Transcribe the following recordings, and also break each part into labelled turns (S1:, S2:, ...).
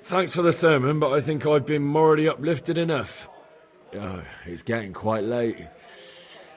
S1: Thanks for the sermon, but I think I've been morally uplifted enough. Oh, it's getting quite late.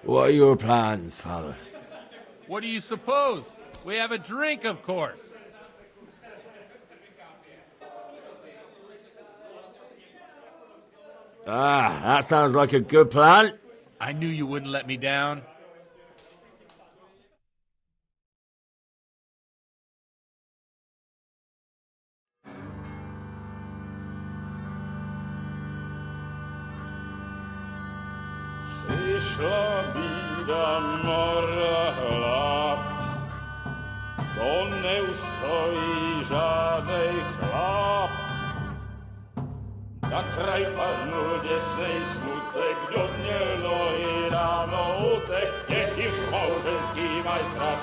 S1: What are your plans, Father?
S2: What do you suppose? We have a drink, of course.
S1: Ah, that sounds like a good plan.
S2: I knew you wouldn't let me down.
S3: Przyszła bida mora lat, to nie ustoi żadnej chlap. Na kraj panu niesej smutek, dnielno i rano utek, niech ich małżeński majstra,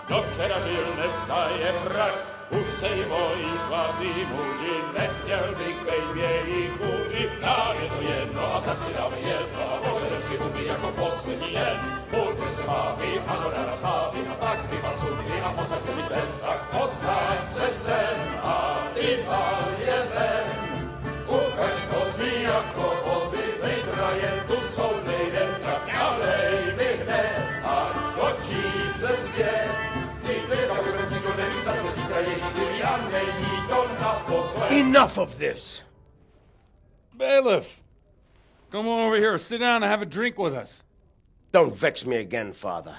S3: do wczera żylne staje prach. Už sejmoj svatý muži, nechtěl bych bejbě jich kůži. Nám je to jedno a tak si dáme jedno a požadem si huby jako poslední jen. Půjďme se vápí, ano ráda slávy a tak vypal sudy a posaď se mi sem. Tak posaď se sem a vypal je ven. Ukaž kozy jako vozy, zítra jen tu soudnej den. Tak nalej mi hned, ať točí se svět.
S4: Enough of this!
S5: Bailiff! Come on over here, sit down and have a drink with us.
S4: Don't vex me again, Father.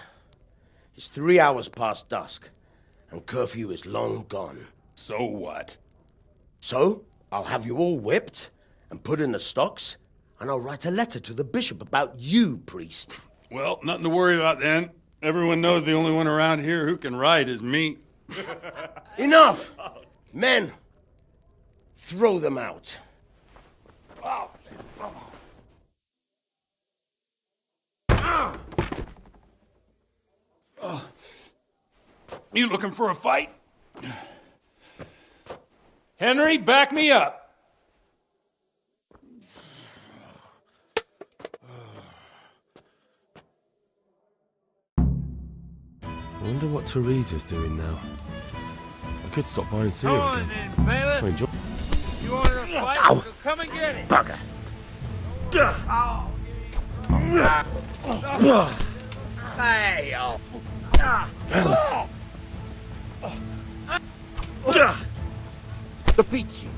S4: It's 3 hours past dusk, and curfew is long gone.
S5: So what?
S4: So, I'll have you all whipped and put in the stocks, and I'll write a letter to the bishop about you, priest.
S5: Well, nothing to worry about then. Everyone knows the only one around here who can write is me.
S4: Enough! Men, throw them out.
S5: You looking for a fight? Henry, back me up.
S1: I wonder what Teresa's doing now. I could stop by and see
S2: Come
S1: her
S2: on
S1: again.
S2: in, bailiff.
S1: I enjoy.
S2: You wanted a fight?
S4: Ow.
S2: So come and get it.
S4: Bugger.
S6: Hey, oh.
S4: Defeat you.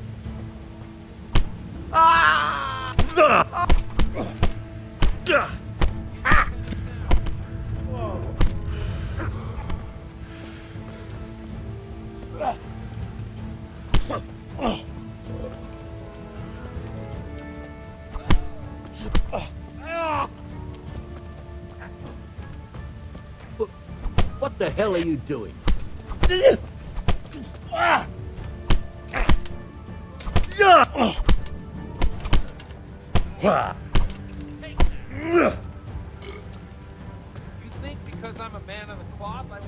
S6: What the hell are you doing?
S2: You think because I'm a man of the cloth, I won't...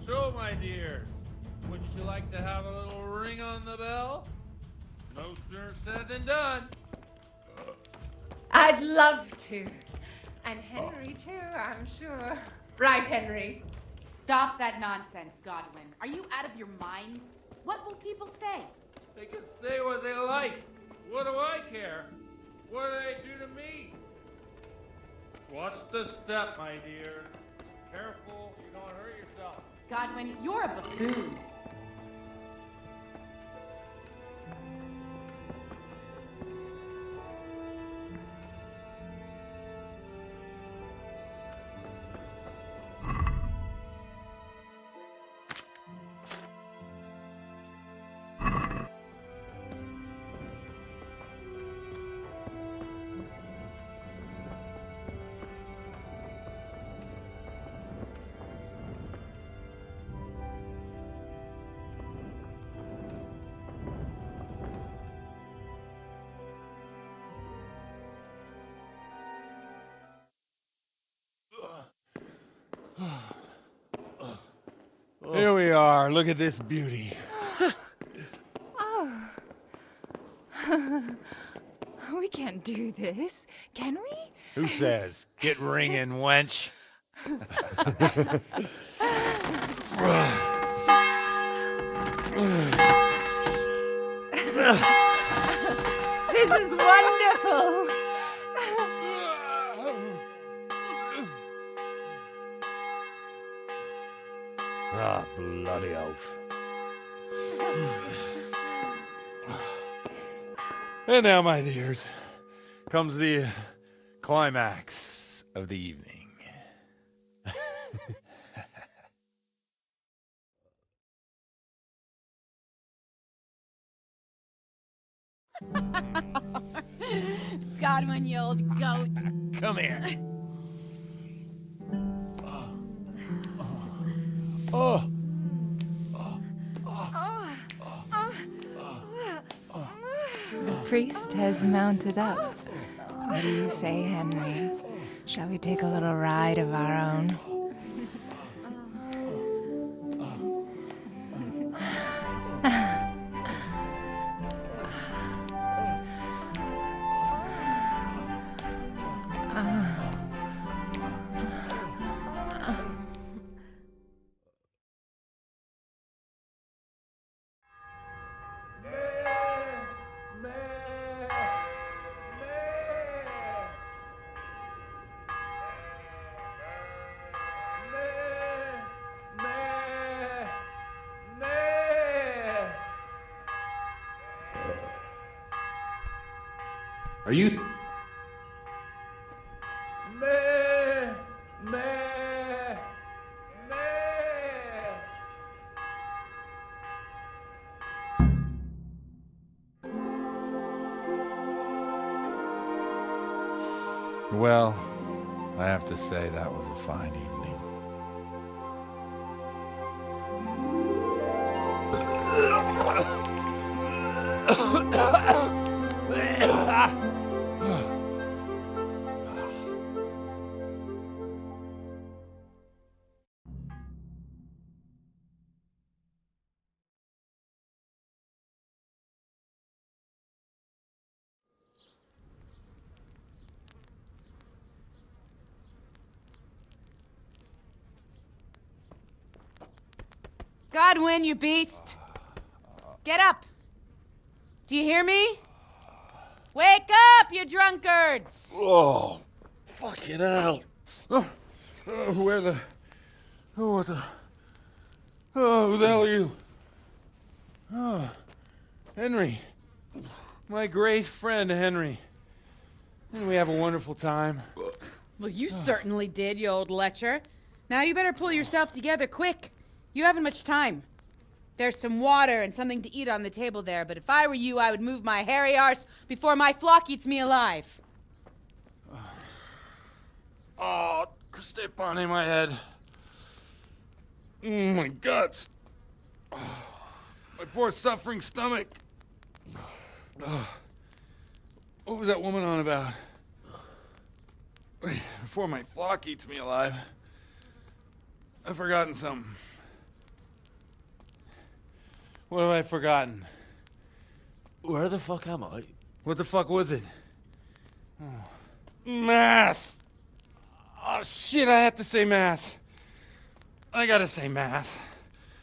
S2: So, my dear, wouldn't you like to have a little ring on the bell? No sooner said than done.
S7: I'd love to. And Henry, too, I'm sure. Right, Henry?
S8: Stop that nonsense, Godwin. Are you out of your mind? What will people say?
S2: They can say what they like. What do I care? What do they do to me? Watch the step, my dear. Careful, you don't hurt yourself.
S8: Godwin, you're a buffoon.
S5: Here we are. Look at this beauty.
S7: We can't do this, can we?
S5: Who says? Get ringing, wench.
S7: This is wonderful.
S5: Ah, bloody oath. And now, my dears, comes the climax of the evening.
S8: Godwin, you old goat.
S5: Come here. Oh.
S7: The priest has mounted up. What do you say, Henry? Shall we take a little ride of our own?
S5: Are you? Well, I have to say that was a fine evening.
S8: Godwin, you beast! Get up! Do you hear me? Wake up, you drunkards!
S1: Oh, fucking hell.
S5: Where the... Oh, what the... Oh, who the hell are you? Oh, Henry. My great friend, Henry. Didn't we have a wonderful time?
S8: Well, you certainly did, you old lecher. Now you better pull yourself together quick. You haven't much time. There's some water and something to eat on the table there, but if I were you, I would move my hairy arse before my flock eats me alive.
S5: Oh, step on my head. My guts. Oh, my poor suffering stomach. What was that woman on about? Before my flock eats me alive. I've forgotten something. What have I forgotten?
S1: Where the fuck am I?
S5: What the fuck was it? Oh. Mass! Oh, shit, I have to say mass. I gotta say mass.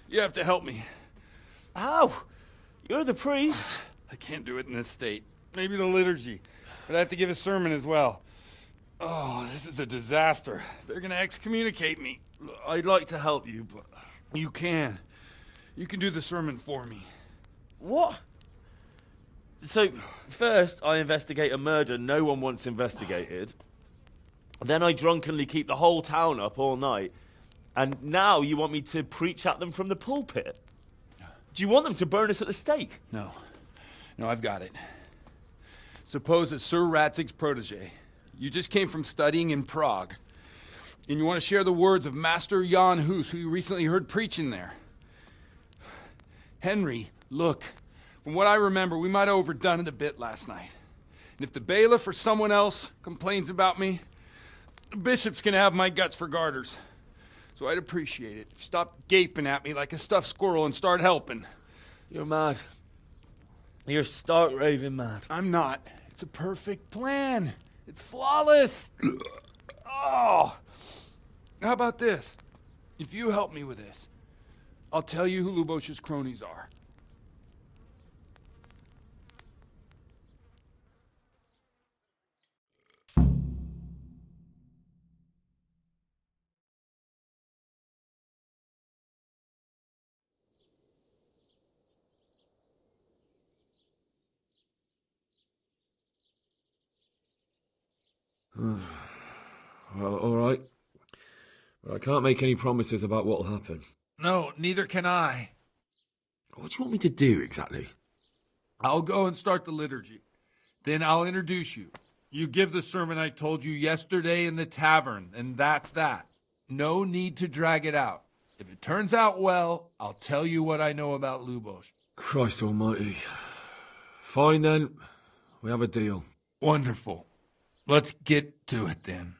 S5: You have to help me.
S1: How? You're the priest.
S5: I can't do it in this state. Maybe the liturgy. But I have to give a sermon as well. Oh, this is a disaster. They're gonna excommunicate me.
S1: I'd like to help you, but...
S5: You can. You can do the sermon for me.
S1: What? So, first I investigate a murder no one wants investigated. Then I drunkenly keep the whole town up all night. And now you want me to preach at them from the pulpit? Do you want them to burn us at the stake?
S5: No. No, I've got it. Suppose that Sir Ratzig's protege. You just came from studying in Prague. And you want to share the words of Master Jan Hus, who you recently heard preaching there. Henry, look, from what I remember, we might have overdone it a bit last night. And if the bailiff or someone else complains about me, the bishop's gonna have my guts for garters. So I'd appreciate it if you stopped gaping at me like a stuffed squirrel and start helping.
S1: You're mad. You're stark raving mad.
S5: I'm not. It's a perfect plan. It's flawless. Oh. How about this? If you help me with this, I'll tell you who Lubosh's cronies are.
S9: Well, all right. But I can't make any promises about what'll happen.
S2: No, neither can I.
S9: What do you want me to do exactly?
S2: I'll go and start the liturgy. Then I'll introduce you. You give the sermon I told you yesterday in the tavern, and that's that. No need to drag it out. If it turns out well, I'll tell you what I know about Lubosh.
S9: Christ almighty. Fine then. We have a deal.
S2: Wonderful. Let's get to it then.